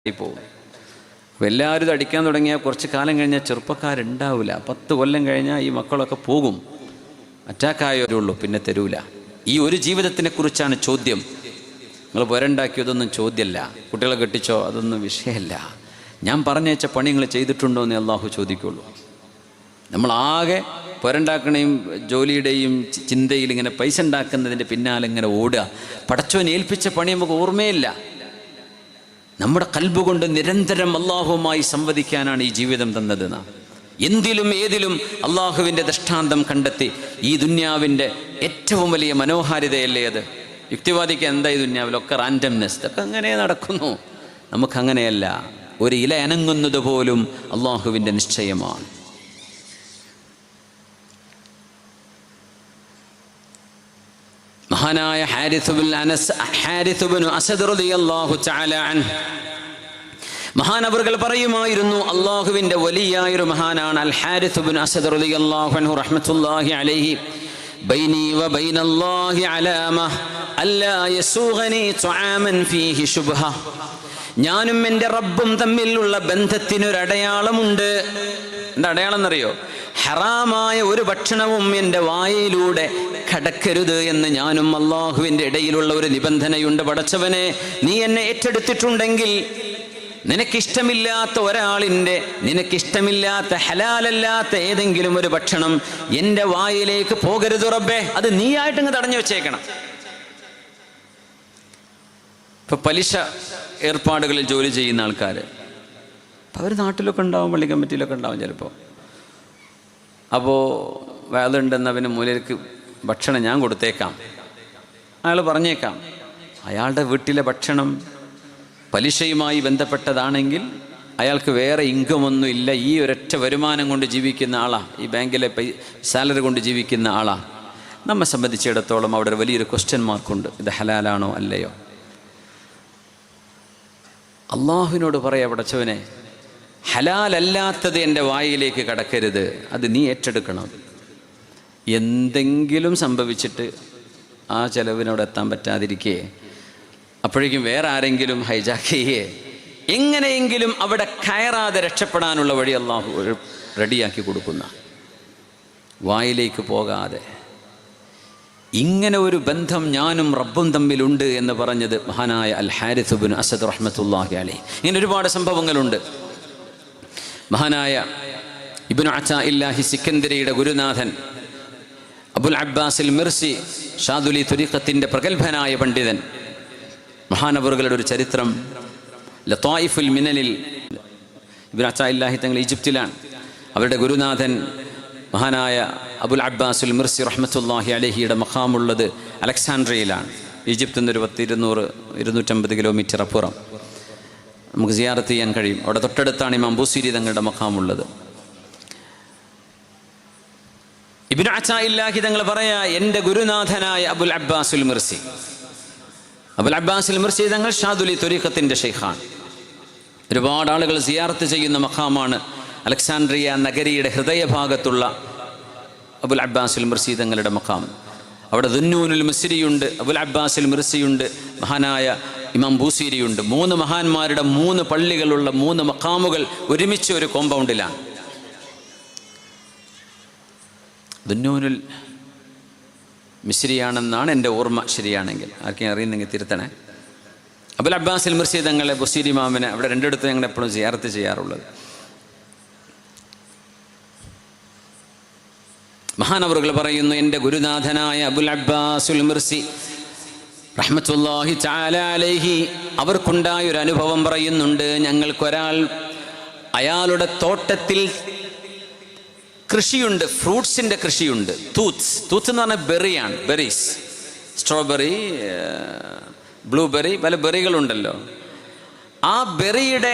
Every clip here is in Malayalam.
പോകും. അപ്പോൾ എല്ലാവരും ഇത് അടിക്കാൻ തുടങ്ങിയാൽ കുറച്ച് കാലം കഴിഞ്ഞാൽ ചെറുപ്പക്കാരുണ്ടാവില്ല. 10 കൊല്ലം കഴിഞ്ഞാൽ ഈ മക്കളൊക്കെ പോകും. അറ്റാക്കായവരുള്ളൂ, പിന്നെ തരൂല. ഈ ഒരു ജീവിതത്തിനെ കുറിച്ചാണ് ചോദ്യം. നിങ്ങൾ പുരണ്ടാക്കിയതൊന്നും ചോദ്യമല്ല. കുട്ടികളെ കെട്ടിച്ചോ, അതൊന്നും വിഷയമല്ല. ഞാൻ പറഞ്ഞയച്ച പണി നിങ്ങൾ ചെയ്തിട്ടുണ്ടോ എന്ന് അള്ളാഹു ചോദിക്കുള്ളൂ. നമ്മളാകെ പുരണ്ടാക്കണേയും ജോലിയുടെയും ചിന്തയിൽ ഇങ്ങനെ പൈസ ഉണ്ടാക്കുന്നതിൻ്റെ പിന്നാലെ ഇങ്ങനെ ഓടുക. പടച്ചോനെ ഏൽപ്പിച്ച പണി നമുക്ക് ഓർമ്മയില്ല. നമ്മുടെ കൽബ് കൊണ്ട് നിരന്തരം അള്ളാഹുവുമായി സംവദിക്കാനാണ് ഈ ജീവിതം തന്നത്. എന്തിലും ഏതിലും അള്ളാഹുവിൻ്റെ ദൃഷ്ടാന്തം കണ്ടെത്തി ഈ ദുന്യാവിൻ്റെ ഏറ്റവും വലിയ മനോഹാരിതയല്ലേ അത്. യുക്തിവാദിക്ക് എന്താ ഈ ദുന്യാവിലൊക്കെ റാൻഡംനെസ്, ഇതൊക്കെ അങ്ങനെ നടക്കുന്നു. നമുക്കങ്ങനെയല്ല. ഒരു ഇല അനങ്ങുന്നത് പോലും അള്ളാഹുവിൻ്റെ നിശ്ചയമാണ്. മഹാനായ ഹാരിസ് ഇബ്നു അസദ് റളിയല്ലാഹു തആല അൻഹു മഹാനവറുകൾ പറയുമായിരുന്നു, അള്ളാഹുവിൻ്റെ വലിയായൊരു മഹാനാണ് അൽ ഹാരിസ് ഇബ്നു അസദ് റളിയല്ലാഹു അൻഹു റഹ്മത്തുള്ളാഹി അലൈഹി. ബൈനി വ ബൈനല്ലാഹി അലാമ അല്ലാ യസൂഗനി തുആമൻ ഫീഹി ശുബ്ഹ. ഞാനും എൻ്റെ റബ്ബും തമ്മിലുള്ള ബന്ധത്തിനൊരടയാളമുണ്ട്. എന്താ അടയാളം എന്നറിയോ? ഹറാമായ ഒരു ഭക്ഷണവും എൻ്റെ വായയിലൂടെ കടക്കരുത് എന്ന് ഞാനും അള്ളാഹുവിൻ്റെ ഇടയിലുള്ള ഒരു നിബന്ധനയുണ്ട്. പടച്ചവനെ, നീ എന്നെ ഏറ്റെടുത്തിട്ടുണ്ടെങ്കിൽ നിനക്കിഷ്ടമില്ലാത്ത ഒരാളിൻ്റെ, നിനക്കിഷ്ടമില്ലാത്ത ഹലാലല്ലാത്ത ഏതെങ്കിലും ഒരു ഭക്ഷണം എൻ്റെ വായിലേക്ക് പോകരുത് റബ്ബേ. അത് നീയായിട്ടിങ്ങ് തടഞ്ഞു വെച്ചേക്കണം. ഇപ്പം പലിശ ഏർപ്പാടുകളിൽ ജോലി ചെയ്യുന്ന ആൾക്കാർ, അവർ നാട്ടിലൊക്കെ ഉണ്ടാവും, പള്ളി കമ്മിറ്റിയിലൊക്കെ ഉണ്ടാവും ചിലപ്പോൾ. അപ്പോൾ വേദുണ്ടെന്ന് അവന് മൂലർക്ക് ഭക്ഷണം ഞാൻ കൊടുത്തേക്കാം, അയാൾ പറഞ്ഞേക്കാം. അയാളുടെ വീട്ടിലെ ഭക്ഷണം പലിശയുമായി ബന്ധപ്പെട്ടതാണെങ്കിൽ അയാൾക്ക് വേറെ ഇൻകമൊന്നും ഇല്ല. ഈ ഒരൊറ്റ വരുമാനം കൊണ്ട് ജീവിക്കുന്ന ആളാണ്, ഈ ബാങ്കിലെ സാലറി കൊണ്ട് ജീവിക്കുന്ന ആളാണ്. നമ്മെ സംബന്ധിച്ചിടത്തോളം അവിടെ വലിയൊരു ക്വസ്റ്റ്യൻ മാർക്കുണ്ട്. ഇത് ഹലാലാണോ അല്ലയോ? അള്ളാഹുവിനോട് പറയാ, പടച്ചവനെ, ഹലാലല്ലാത്തത് എൻ്റെ വായിലേക്ക് കടക്കരുത്, അത് നീ ഏറ്റെടുക്കണം. എന്തെങ്കിലും സംഭവിച്ചിട്ട് ആ ചെലവിനോട് എത്താൻ പറ്റാതിരിക്കേ, അപ്പോഴേക്കും വേറെ ആരെങ്കിലും ഹൈജാക്ക് ചെയ്യേ, എങ്ങനെയെങ്കിലും അവിടെ കയറാതെ രക്ഷപ്പെടാനുള്ള വഴി അള്ളാഹു റെഡിയാക്കി കൊടുക്കുന്ന, വായിലേക്ക് പോകാതെ. ഇങ്ങനെ ഒരു ബന്ധം ഞാനും റബ്ബും തമ്മിലുണ്ട് എന്ന് പറഞ്ഞത് മഹാനായ അൽ ഹാരിസ് ഇബ്നു അസദ് റഹ്മത്തുള്ളാഹി അലൈഹി. ഇങ്ങനെ ഒരുപാട് സംഭവങ്ങളുണ്ട്. മഹാനായ ഇബ്നു അതാഇല്ലാഹി സിക്കന്ദരിയുടെ ഗുരുനാഥൻ അബുൽ അബ്ബാസിൽ മിർസി ഷാദുലി തുരീഖത്തിൻ്റെ പ്രഗത്ഭനായ പണ്ഡിതൻ, മഹാനവറുകളുടെ ഒരു ചരിത്രം ലതായിഫുൽ മിനലിൽ. ഇബ്നു അതാഇല്ലാഹി തങ്ങൾ ഈജിപ്തിലാണ്. അവരുടെ ഗുരുനാഥൻ മഹാനായ അബുൽ അബ്ബാസുൽ മിർസി റഹ്മത്തുള്ളാഹി അലൈഹിയുടെ മഖാമുള്ളത് അലക്സാൻഡ്രിയയിലാണ്. ഈജിപ്തിൽ നിന്ന് ഒരു 250 കിലോമീറ്റർ അപ്പുറം നമുക്ക് സിയാറത്ത് ചെയ്യാൻ കഴിയും. അവിടെ തൊട്ടടുത്താണ് ഇമാം ബൂസീരി തങ്ങളുടെ മഖാമുള്ളത്. ഇബ്നു അതാഇല്ലാഹി തങ്ങൾ പറയാ, എൻ്റെ ഗുരുനാഥനായ അബുൽ അബ്ബാസുൽ മിർസി, അബുൽ അബ്ബാസുൽ മിർസി തങ്ങൾ ഷാദുലി ത്വരീഖത്തിൻ്റെ ഷെയ്ഖാണ്. ഒരുപാട് ആളുകൾ സിയാറത്ത് ചെയ്യുന്ന മഖാമാണ് അലക്സാൻഡ്രിയ നഗരിയുടെ ഹൃദയഭാഗത്തുള്ള അബുൽ അബ്ബാസുൽ മിർസി തങ്ങളുടെ മഖാം. അവിടെ ദുന്നൂനുൽ മിസ്രിയുണ്ട്, അബുൽ അബ്ബാസുൽ മിർസിയുണ്ട്, മഹാനായ ഇമാം ബൂസീരിയുണ്ട്. 3 മഹാന്മാരുടെ 3 പള്ളികളുള്ള 3 മഖാമുകൾ ഒരുമിച്ച് ഒരു കോമ്പൗണ്ടിലാണ്. ദുന്നൂനുൽ മിസ്രിയാണെന്നാണ് എൻ്റെ ഓർമ്മ, ശരിയാണെങ്കിൽ ആർക്കെങ്കിലും അറിയുന്നെങ്കിൽ തിരുത്തണേ. അബുൽ അബ്ബാസുൽ മിർസി തങ്ങളെ ബുസീരി ഇമാമിനെ അവിടെ രണ്ടിടത്ത് ഞങ്ങൾ എപ്പോഴും സിയാറത്ത് ചെയ്യാറുള്ളത്. മഹാനവറുകൾ പറയുന്നു, എൻ്റെ ഗുരുനാഥനായ അബുൽ അബ്ബാസുൽ മിർസി റഹ്മത്തുള്ളാഹി തആല അലൈഹി അവർക്കുണ്ടായൊരു അനുഭവം പറയുന്നുണ്ട്. ഞങ്ങൾക്കൊരാൾ അയാളുടെ തോട്ടത്തിൽ കൃഷിയുണ്ട്, ഫ്രൂട്ട്സിൻ്റെ കൃഷിയുണ്ട്. തൂത്ത് എന്ന് പറഞ്ഞാൽ ബെറിയാണ്, ബെറീസ്, സ്ട്രോബെറി, ബ്ലൂബെറി, പല ബെറികളുണ്ടല്ലോ. ആ ബെറിയുടെ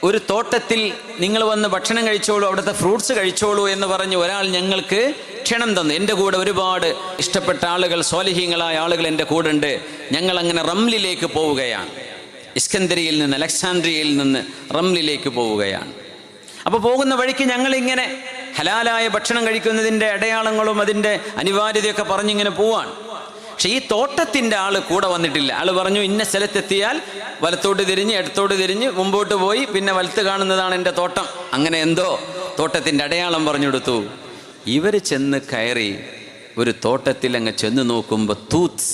ഒരു തോട്ടത്തിൽ നിങ്ങൾ വന്ന് ഭക്ഷണം കഴിച്ചോളൂ, അവിടുത്തെ ഫ്രൂട്ട്സ് കഴിച്ചോളൂ എന്ന് പറഞ്ഞ് ഒരാൾ ഞങ്ങൾക്ക് ക്ഷണം തന്നു. എൻ്റെ കൂടെ ഒരുപാട് ഇഷ്ടപ്പെട്ട ആളുകൾ, സ്വാലിഹീങ്ങളായ ആളുകൾ എൻ്റെ കൂടെ ഉണ്ട്. ഞങ്ങളങ്ങനെ റംലിലേക്ക് പോവുകയാണ്. ഇസ്കന്ദരിയിൽ നിന്ന്, അലക്സാൻഡ്രിയയിൽ നിന്ന് റംലിലേക്ക് പോവുകയാണ്. അപ്പോൾ പോകുന്ന വഴിക്ക് ഞങ്ങളിങ്ങനെ ഹലാലായ ഭക്ഷണം കഴിക്കുന്നതിൻ്റെ അടയാളങ്ങളും അതിൻ്റെ അനിവാര്യതയൊക്കെ പറഞ്ഞിങ്ങനെ പോവാണ്. പക്ഷെ ഈ തോട്ടത്തിൻ്റെ ആള് കൂടെ വന്നിട്ടില്ല. ആള് പറഞ്ഞു ഇന്ന സ്ഥലത്തെത്തിയാൽ വലത്തോട്ട് തിരിഞ്ഞ് ഇടത്തോട്ട് തിരിഞ്ഞ് മുമ്പോട്ട് പോയി പിന്നെ വലത്ത് കാണുന്നതാണ് എൻ്റെ തോട്ടം. അങ്ങനെ എന്തോ തോട്ടത്തിൻ്റെ അടയാളം പറഞ്ഞു കൊടുത്തു. ഇവർ ചെന്ന് കയറി ഒരു തോട്ടത്തിൽ അങ്ങ് ചെന്ന് നോക്കുമ്പോൾ തൂത്ത്സ്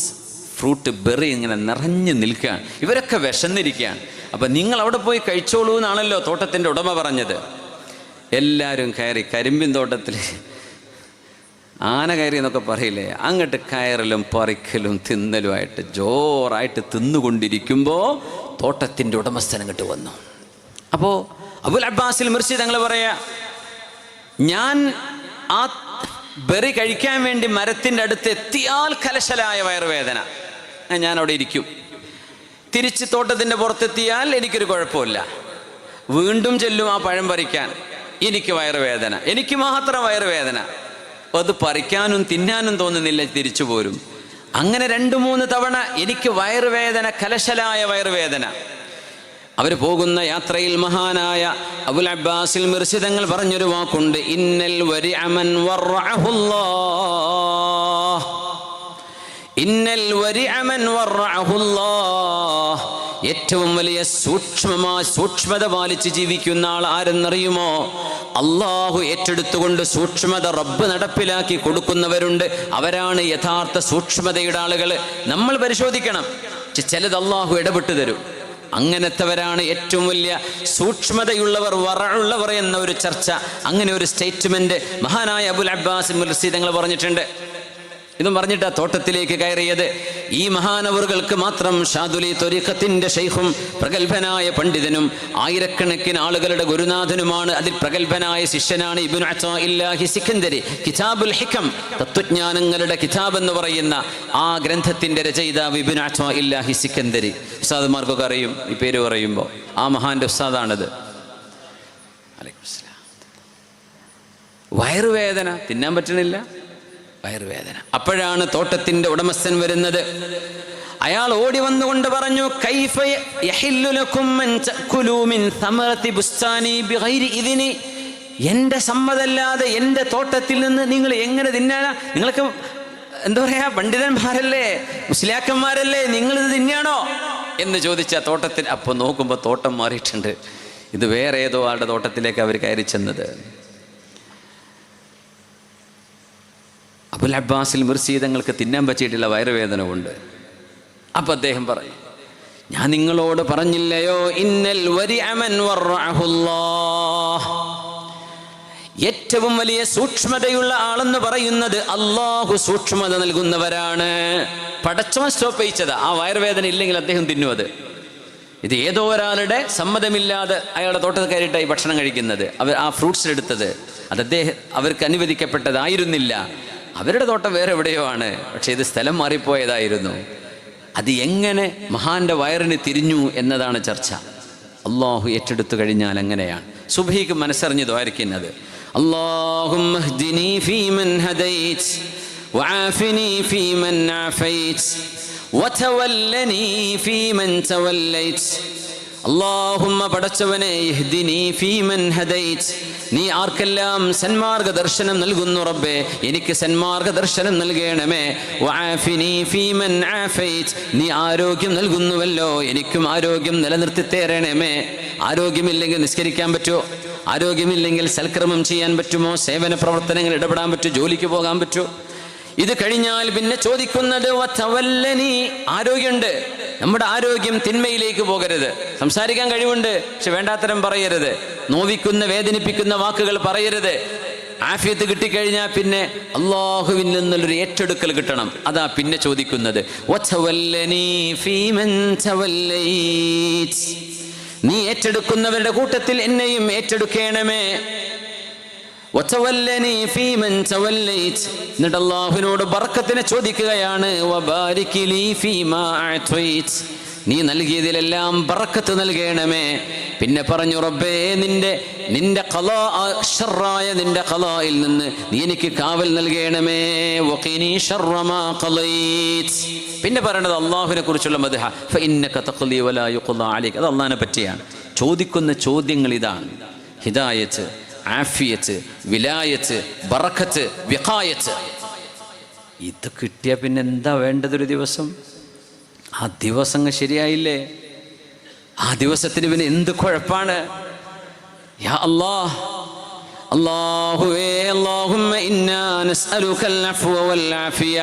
ഫ്രൂട്ട് ബെറി ഇങ്ങനെ നിറഞ്ഞു നിൽക്കുകയാണ്. ഇവരൊക്കെ വിശന്നിരിക്കുകയാണ്. അപ്പം നിങ്ങൾ അവിടെ പോയി കഴിച്ചോളൂ എന്നാണല്ലോ തോട്ടത്തിൻ്റെ ഉടമ പറഞ്ഞത്. എല്ലാവരും കയറി കരിമ്പിൻ തോട്ടത്തിൽ ആന കയറി എന്നൊക്കെ പറയില്ലേ, അങ്ങോട്ട് കയറലും പറിക്കലും തിന്നലുമായിട്ട് ജോറായിട്ട് തിന്നുകൊണ്ടിരിക്കുമ്പോൾ തോട്ടത്തിൻ്റെ ഉടമസ്ഥൻ അങ്ങോട്ട് വന്നു. അപ്പോൾ അബുൽ അബ്ബാസിൽ മിർസി തങ്ങൾ പറയാ, ഞാൻ ആ ബെറി കഴിക്കാൻ വേണ്ടി മരത്തിൻ്റെ അടുത്ത് എത്തിയാൽ കലശലായ വയറുവേദന, ഞാൻ അവിടെ ഇരിക്കും. തിരിച്ച് തോട്ടത്തിൻ്റെ പുറത്തെത്തിയാൽ എനിക്കൊരു കുഴപ്പമില്ല. വീണ്ടും ചെല്ലും ആ പഴം പറിക്കാൻ, എനിക്ക് വയറുവേദന, എനിക്ക് മാത്രം വയറുവേദന. അത് പറിക്കാനും തിന്നാനും തോന്നുന്നില്ല, തിരിച്ചു പോരും. അങ്ങനെ 2-3 തവണ എനിക്ക് വയറുവേദന, കലശലായ വയറുവേദന. അവർ പോകുന്ന യാത്രയിൽ മഹാനായ അബുൽ അബ്ബാസിൽ മിർസി തങ്ങൾ പറഞ്ഞൊരു വാക്കുണ്ട്, ഇന്നൽ വരിഅമൻ വറഅഹുല്ലാഹ്, ഇന്നൽ വരിഅമൻ വറഅഹുല്ലാഹ്. ഏറ്റവും വലിയ സൂക്ഷ്മത പാലിച്ച് ജീവിക്കുന്ന ആൾ ആരെന്നറിയുമോ? അള്ളാഹു ഏറ്റെടുത്തുകൊണ്ട് സൂക്ഷ്മത റബ്ബ് നടപ്പിലാക്കി കൊടുക്കുന്നവരുണ്ട്. അവരാണ് യഥാർത്ഥ സൂക്ഷ്മതയുടെ ആളുകൾ. നമ്മൾ പരിശോധിക്കണം. ചിലത് അള്ളാഹു ഇടപെട്ട് തരും. അങ്ങനത്തെവരാണ് ഏറ്റവും വലിയ സൂക്ഷ്മതയുള്ളവർ, വറഉള്ളവർ എന്ന ഒരു ചർച്ച, അങ്ങനെ ഒരു സ്റ്റേറ്റ്മെന്റ് മഹാനായ അബുൽ അബ്ബാസ് മിർസി തങ്ങൾ പറഞ്ഞിട്ടുണ്ട്. ഇതും പറഞ്ഞിട്ടാ തോട്ടത്തിലേക്ക് കയറിയത്. ഈ മഹാനവറുകൾക്ക് മാത്രം ഷാദുലി ത്വരീഖത്തിന്റെ ഷെയ്ഖും പ്രഗത്ഭനായ പണ്ഡിതനും ആയിരക്കണക്കിന് ആളുകളുടെ ഗുരുനാഥനുമാണ്. അതിൽ പ്രഗത്ഭനായ ശിഷ്യനാണ് ഇബ്നു അതാഇല്ലാഹി സിക്കന്ദരി. കിതാബുൽ ഹിക്കം, തത്വജ്ഞാനങ്ങളുടെ കിതാബ് എന്ന് പറയുന്ന ആ ഗ്രന്ഥത്തിന്റെ രചയിതാവ് ഇബ്നു അതാഇല്ലാഹി സിക്കന്ദരി. ഉസ്താദുമാർക്കൊക്കെ അറിയും ഈ പേര് പറയുമ്പോൾ. ആ മഹാന്റെ ഉസ്താദാണിത്. വയറുവേദന, തിന്നാൻ പറ്റണില്ല, വയറുവേദന. അപ്പോഴാണ് തോട്ടത്തിന്റെ ഉടമസ്ഥൻ വരുന്നത്. അയാൾ ഓടി വന്നുകൊണ്ട് പറഞ്ഞു, കൈഫ യഹില്ലു ലക്കും അൻ തഅകുലൂ മിൻ സമറതി ബുസ്താനി ബിഗൈരി ഇദ്നി, എൻ്റെ സമ്മതമല്ലാതെ എൻ്റെ തോട്ടത്തിൽ നിന്ന് നിങ്ങൾ എങ്ങനെ തിന്നാനാ? നിങ്ങൾക്ക് എന്താ പറയാ, പണ്ഡിതന്മാരല്ലേ, മുസ്ലിയാക്കന്മാരല്ലേ, നിങ്ങളിത് തിന്നാണോ എന്ന് ചോദിച്ച തോട്ടത്തിൽ. അപ്പോൾ നോക്കുമ്പോൾ തോട്ടം മാറിയിട്ടുണ്ട്. ഇത് വേറെ ഏതോ ആളുടെ തോട്ടത്തിലേക്ക് അവർ കയറി ചെന്നത്. അബുൽ അബ്ബാസിൽ മിർസി തങ്ങൾക്ക് തിന്നാൻ പറ്റിയിട്ടില്ല, വയറുവേദന കൊണ്ട്. അപ്പം അദ്ദേഹം പറയും, ഞാൻ നിങ്ങളോട് പറഞ്ഞില്ലയോ, ഇന്നൽ വരിഅമൻ വറഅഹുല്ലാഹ്, ഏറ്റവും വലിയ സൂക്ഷ്മതയുള്ള ആളെന്ന് പറയുന്നത് അള്ളാഹു സൂക്ഷ്മത നൽകുന്നവരാണ്. പടച്ചവൻ സ്റ്റോപ്പ് ചെയ്യിച്ചതാ. ആ വയറുവേദന ഇല്ലെങ്കിൽ അദ്ദേഹം തിന്നുവത്. ഇത് ഏതോ ഒരാളുടെ സമ്മതമില്ലാതെ അയാളുടെ തോട്ടത്തിൽ കയറിയിട്ടായി ഭക്ഷണം കഴിക്കുന്നത്. അവർ ആ ഫ്രൂട്ട്സ് എടുത്തത് അത് അവർക്ക് അനുവദിക്കപ്പെട്ടതായിരുന്നില്ല. അവരുടെ തോട്ടം വേറെ എവിടെയോ ആണ്, പക്ഷെ ഇത് സ്ഥലം മാറിപ്പോയതായിരുന്നു. അത് എങ്ങനെ മഹാന്റെ വയറിന് തിരിഞ്ഞു എന്നതാണ് ചർച്ച. അള്ളാഹു ഏറ്റെടുത്തു കഴിഞ്ഞാൽ അങ്ങനെയാണ്. സുബ്ഹിക്ക് മനസ്സറിഞ്ഞ് ദ്വാരക്കുന്നത്, അല്ലാഹുമ്മ ഹ്ദിനി ഫീമൻ ഹദൈത് വആഫിനി ഫീമൻ ആഫൈത് വതവല്ലനി ഫീമൻ തവല്ലൈത്. അല്ലാഹുമ്മ പടച്ചവനെ, ഇഹ്ദിനി ഫീമൻ ഹദൈത്, നീ ആർക്കെല്ലാം സന്മാർഗ ദർശനം നൽകുന്നു റബ്ബേ, എനിക്ക് സന്മാർഗ ദർശനം നൽകണമേ. വആഫിനി ഫീമൻ ആഫൈത്, നീ ആരോഗ്യം നൽകുന്നുവല്ലോ, എനിക്കും ആരോഗ്യം നിലനിർത്തി തരണമേ. ആരോഗ്യമില്ലെങ്കിൽ നിസ്കരിക്കാൻ പറ്റുമോ? ആരോഗ്യമില്ലെങ്കിൽ സൽക്രമം ചെയ്യാൻ പറ്റുമോ? സേവന പ്രവർത്തനങ്ങൾ ഇടപെടാൻ പറ്റുമോ? ജോലിക്ക് പോകാൻ പറ്റുമോ? ഇത് കഴിഞ്ഞാൽ പിന്നെ ചോദിക്കുന്നത് വതവല്ലനി, ആരോഗ്യമുണ്ട്, നമ്മുടെ ആരോഗ്യം തിന്മയിലേക്ക് പോകരുത്. സംസാരിക്കാൻ കഴിവുണ്ട്, പക്ഷെ വേണ്ടാത്തരം പറയരുത്. നോവിക്കുന്ന വേദനിപ്പിക്കുന്ന വാക്കുകൾ പറയരുത്. ആഫിയത്ത് കിട്ടിക്കഴിഞ്ഞാൽ പിന്നെ അള്ളാഹുവിൽ നിന്നുള്ളൊരു ഏറ്റെടുക്കൽ കിട്ടണം. അതാ പിന്നെ ചോദിക്കുന്നത്. വതവല്ലനി ഫീമൻ തവല്ലൈത്, നീ ഏറ്റെടുക്കുന്നവരുടെ കൂട്ടത്തിൽ എന്നെയും ഏറ്റെടുക്കണമേ. വതവല്ലനി ഫീമൻ തവല്ലൈത്, എന്നിട്ട് അല്ലാഹുവിനോട് ബർക്കത്തിനെ ചോദിക്കുകയാണ്. വബാരിക് ലീ ഫീമാ അഅതൈത്, നീ നൽകിയതിലെല്ലാം ബർക്കത്ത് നൽകണമേ. പിന്നെ പറഞ്ഞു, റബ്ബേ, നിന്റെ ഖലാ, ശർറായ നിന്റെ ഖലായിൽ നിന്ന് നീ എനിക്ക് കാവൽ നൽകണമേ. വഖിനി ശർറ മാ ഖളൈത്. പിന്നെ പറയുന്നത് അല്ലാഹുവിനെ കുറിച്ചുള്ള മദ്ഹ, ഫഇന്നക തഖ്ലി വലാ യുഖ്ളാ അലൈക. അത് അല്ലാഹുവിനെ പറ്റിയാണ്. ചോദിക്കുന്ന ചോദ്യങ്ങൾ ഇതാണ്: ഹിദായത്ത്, ആഫിയത്ത്, വിലായത്ത്, ബറക്കത്ത്, വിഖായത്ത്. ഇത് കിട്ടിയാൽ പിന്നെ എന്താ വേണ്ടതൊരു ദിവസം? ആ ദിവസം ശരിയായില്ലേ? ആ ദിവസത്തിന് പിന്നെ എന്ത് കുഴപ്പാണ്? യാ അല്ലാഹ്, അല്ലാഹുവേ, അല്ലാഹുമ്മ ഇന്നാ നസ്അലുകൽ അഫ്വ വൽ ആഫിയ.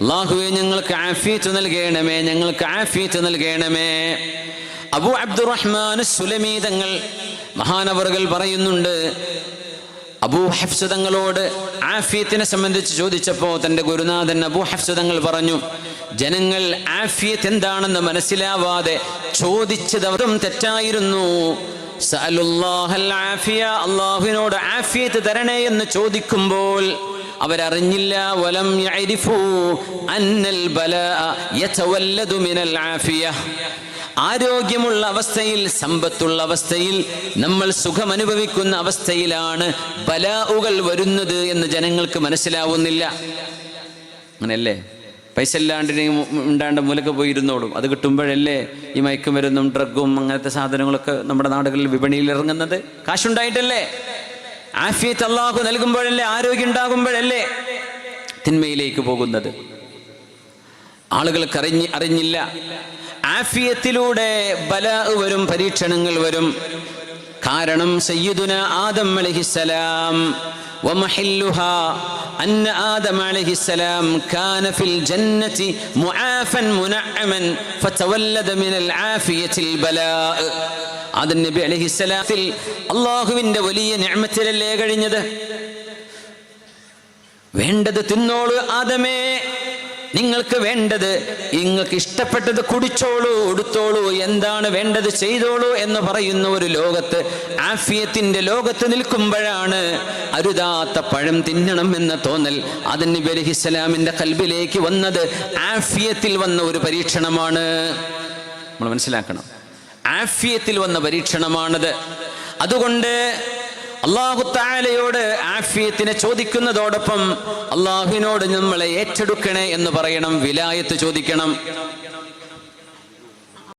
അല്ലാഹുവേ, ഞങ്ങൾക്ക് ആഫിയത്ത് നൽകണമേ, ഞങ്ങൾക്ക് ആഫിയത്ത് നൽകണമേ. അബൂ അബ്ദുറഹ്മാൻ സുലമി തങ്ങൾ മഹാനവറുകൾ പറയുന്നുണ്ട്, അബൂ ഹഫ്സ് തങ്ങളോട് ആഫിയത്തിനെ സംബന്ധിച്ച് ചോദിച്ചപ്പോൾ തൻ്റെ ഗുരുനാഥൻ അബൂ ഹഫ്സ് തങ്ങൾ പറഞ്ഞു, ജനങ്ങൾ ആഫിയത്ത് എന്താണെന്ന് മനസ്സിലാവാതെ ചോദിച്ചതവരും തെറ്റായിരുന്നു. സഅലുല്ലാഹൽ ആഫിയ, അല്ലാഹുവിനോട് ആഫിയത്ത് തരണേ എന്ന് ചോദിക്കുമ്പോൾ അവരറിഞ്ഞില്ല, വലം യഅരിഫു അന്നൽ ബലാഅ യതവല്ലദു മിനൽ ആഫിയ. ആരോഗ്യമുള്ള അവസ്ഥയിൽ, സമ്പത്തുള്ള അവസ്ഥയിൽ, നമ്മൾ സുഖമനുഭവിക്കുന്ന അവസ്ഥയിലാണ് ബലാഉകൾ വരുന്നത് എന്ന് ജനങ്ങൾക്ക് മനസ്സിലാവുന്നില്ല. അങ്ങനെയല്ലേ? പൈസ ഉണ്ടാണ്ട് മൂലക്ക് പോയിരുന്നോളും. അത് കിട്ടുമ്പോഴല്ലേ ഈ മയക്കുമരുന്നും ഡ്രഗും അങ്ങനത്തെ സാധനങ്ങളൊക്കെ നമ്മുടെ നാടുകളിൽ വിപണിയിൽ ഇറങ്ങുന്നത്? കാശുണ്ടായിട്ടല്ലേ? ആഫിയത്ത് അല്ലാഹു നൽകുമ്പോഴല്ലേ, ആരോഗ്യം ഉണ്ടാകുമ്പോഴല്ലേ തിന്മയിലേക്ക് പോകുന്നത്? ആളുകൾക്ക് അറിഞ്ഞില്ല. ആഫിയത്തിലൂടെ ബലാ വരും, പരീക്ഷണങ്ങൾ വരും. കാരണം സയ്യിദുന ആദം അലൈഹിസ്സലാം വമഹില്ലുഹാ അന്ന ആദം അലൈഹിസ്സലാം കാന ഫിൽ ജന്നതി മുആഫൻ മുനഅമൻ ഫതവല്ലദ മിനൽ ആഫിയത്തിൽ ബലാ. ആദം നബി അലൈഹിസ്സലാത്തിൽ അല്ലാഹുവിൻ്റെ വലിയ നിഅമത്തിലല്ലേ കഴിഞ്ഞത്? വേണ്ടത് തിന്നോളൂ ആദമേ, നിങ്ങൾക്ക് വേണ്ടത്, നിങ്ങൾക്ക് ഇഷ്ടപ്പെട്ടത് കുടിച്ചോളൂ, ഉടുത്തോളൂ, എന്താണ് വേണ്ടത് ചെയ്തോളൂ എന്ന് പറയുന്ന ഒരു ലോകത്ത്, ആഫിയത്തിന്റെ ലോകത്ത് നിൽക്കുമ്പോഴാണ് അരുതാത്ത പഴം തിന്നണം എന്ന തോന്നൽ ആദം നബി അലൈഹിസ്സലാമിന്റെ ഖൽബിലേക്ക് വന്നത്. ആഫിയത്തിൽ വന്ന ഒരു പരീക്ഷണമാണ്. നമ്മൾ മനസ്സിലാക്കണം, ആഫിയത്തിൽ വന്ന പരീക്ഷണമാണത്. അതുകൊണ്ട് അല്ലാഹു തആലയോട് ആഫിയത്തിനെ ചോദിക്കുന്നതോടൊപ്പം അല്ലാഹുവിനോട് നമ്മളെ ഏറ്റെടുക്കണേ എന്ന് പറയണം, വിലായത്ത് ചോദിക്കണം.